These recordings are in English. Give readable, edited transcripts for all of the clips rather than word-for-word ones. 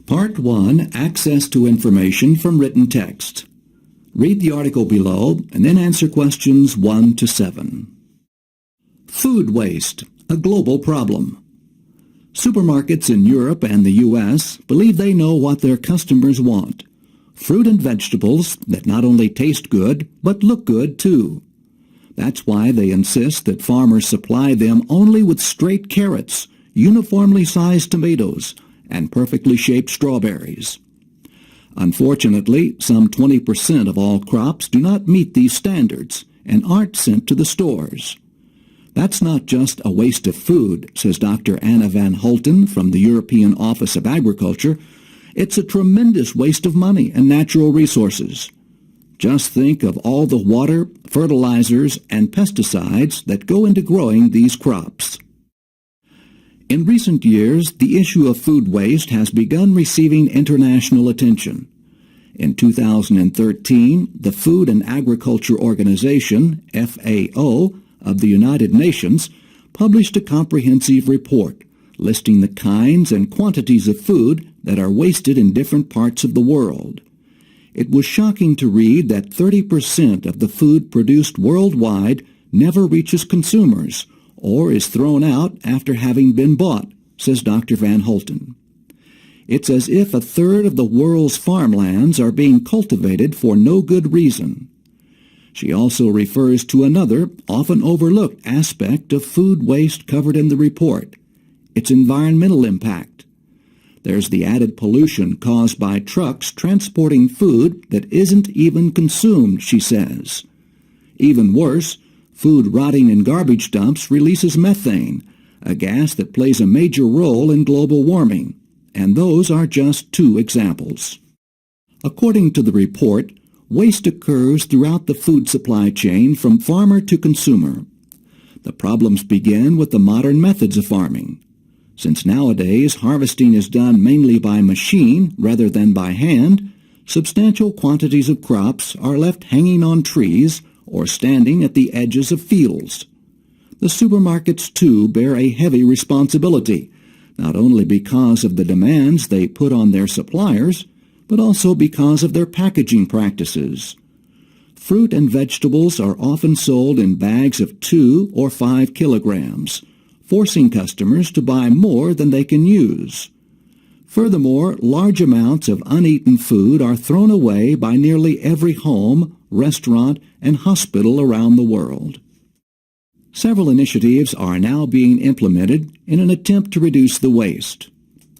Part 1, Access to Information from Written Text. Read the article below and then answer questions 1 to 7. Food waste, a global problem. Supermarkets in Europe and the U.S. believe they know what their customers want. Fruit and vegetables that not only taste good, but look good too. That's why they insist that farmers supply them only with straight carrots, uniformly sized tomatoes, and perfectly shaped strawberries. Unfortunately, some 20% of all crops do not meet these standards and aren't sent to the stores. That's not just a waste of food, says Dr. Anna van Holten from the European Office of Agriculture. It's a tremendous waste of money and natural resources. Just think of all the water, fertilizers, and pesticides that go into growing these crops. In recent years, the issue of food waste has begun receiving international attention. In 2013, the Food and Agriculture Organization, FAO, of the United Nations, published a comprehensive report listing the kinds and quantities of food that are wasted in different parts of the world. It was shocking to read that 30% of the food produced worldwide never reaches consumers or is thrown out after having been bought, says Dr. Van Holten. It's as if a third of the world's farmlands are being cultivated for no good reason. She also refers to another, often overlooked aspect of food waste covered in the report, its environmental impact. There's the added pollution caused by trucks transporting food that isn't even consumed, she says. Even worse, food rotting in garbage dumps releases methane, a gas that plays a major role in global warming, and those are just 2 examples. According to the report, waste occurs throughout the food supply chain from farmer to consumer. The problems begin with the modern methods of farming. Since nowadays harvesting is done mainly by machine rather than by hand, substantial quantities of crops are left hanging on trees or standing at the edges of fields. The supermarkets, too, bear a heavy responsibility, not only because of the demands they put on their suppliers, but also because of their packaging practices. Fruit and vegetables are often sold in bags of 2 or 5 kilograms, forcing customers to buy more than they can use. Furthermore, large amounts of uneaten food are thrown away by nearly every home, restaurant, and hospital around the world. Several initiatives are now being implemented in an attempt to reduce the waste.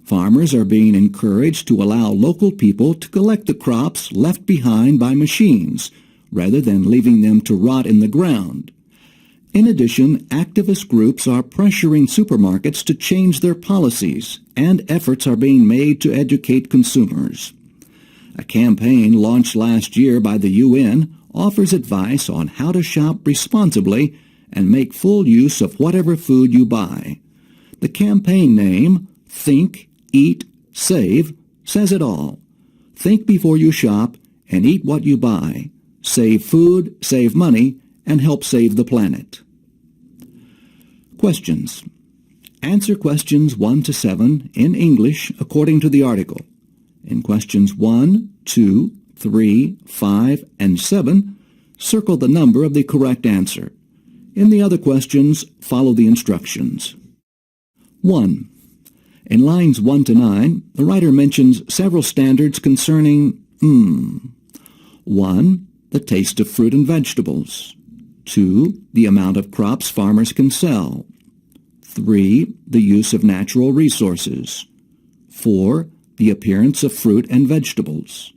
Farmers are being encouraged to allow local people to collect the crops left behind by machines, rather than leaving them to rot in the ground. In addition, activist groups are pressuring supermarkets to change their policies, and efforts are being made to educate consumers. A campaign launched last year by the UN offers advice on how to shop responsibly and make full use of whatever food you buy. The campaign name, Think, Eat, Save, says it all. Think before you shop and eat what you buy. Save food, save money, and help save the planet. Questions. Answer questions 1 to 7 in English according to the article. In questions 1, 2, 3, 5, and 7, circle the number of the correct answer. In the other questions, follow the instructions. 1. In lines 1 to 9, the writer mentions several standards concerning 1. The taste of fruit and vegetables. 2. The amount of crops farmers can sell. 3. The use of natural resources. 4. The appearance of fruit and vegetables.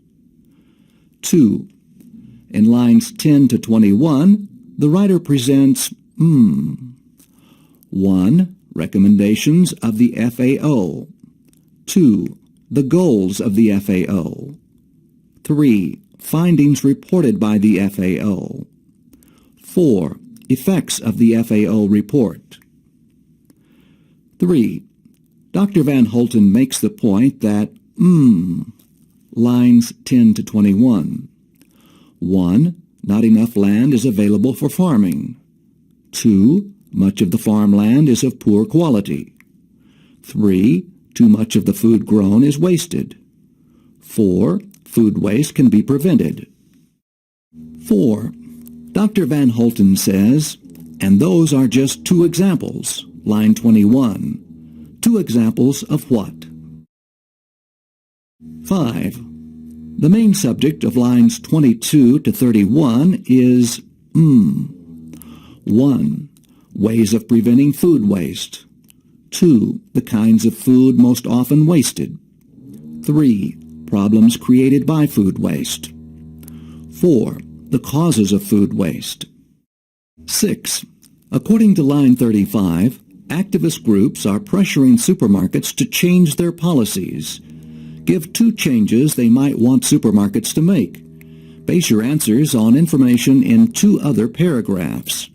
2. In lines 10 to 21, the writer presents 1. Recommendations of the FAO. 2. The goals of the FAO. 3. Findings reported by the FAO. 4. Effects of the FAO report. 3. Dr. Van Holten makes the point that lines 10 to 21. 1. Not enough land is available for farming. 2. Much of the farmland is of poor quality. 3. Too much of the food grown is wasted. 4. Food waste can be prevented. 4. Dr. Van Holten says, and those are just 2 examples. Line 21. 2 examples of what? 5. The main subject of lines 22 to 31 is 1. Ways of preventing food waste. 2. The kinds of food most often wasted. 3. Problems created by food waste. 4. The causes of food waste. 6. According to line 35, activist groups are pressuring supermarkets to change their policies. Give 2 changes they might want supermarkets to make. Base your answers on information in 2 other paragraphs.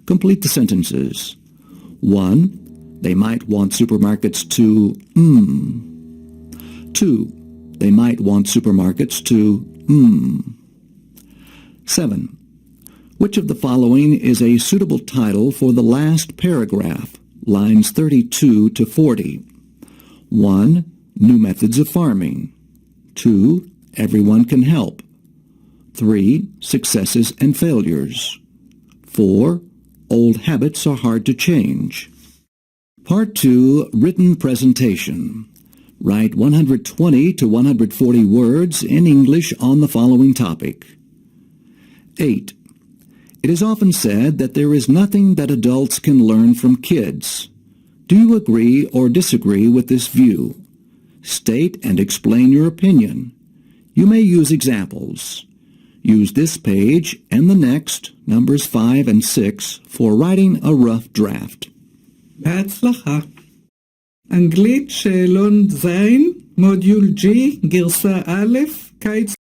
Complete the sentences. 1. They might want supermarkets to 2. They might want supermarkets to 7. Which of the following is a suitable title for the last paragraph, lines 32 to 40? 1. New methods of farming. 2. Everyone can help. 3. Successes and failures. 4. Old habits are hard to change. Part 2, Written Presentation. Write 120 to 140 words in English on the following topic. 8. It is often said that there is nothing that adults can learn from kids. Do you agree or disagree with this view? State and explain your opinion. You may use examples. Use this page and the next, numbers 5 and 6, for writing a rough draft. בהצלחה. אנגלית שאלון ז', מודיול G, גרסה א', קיץ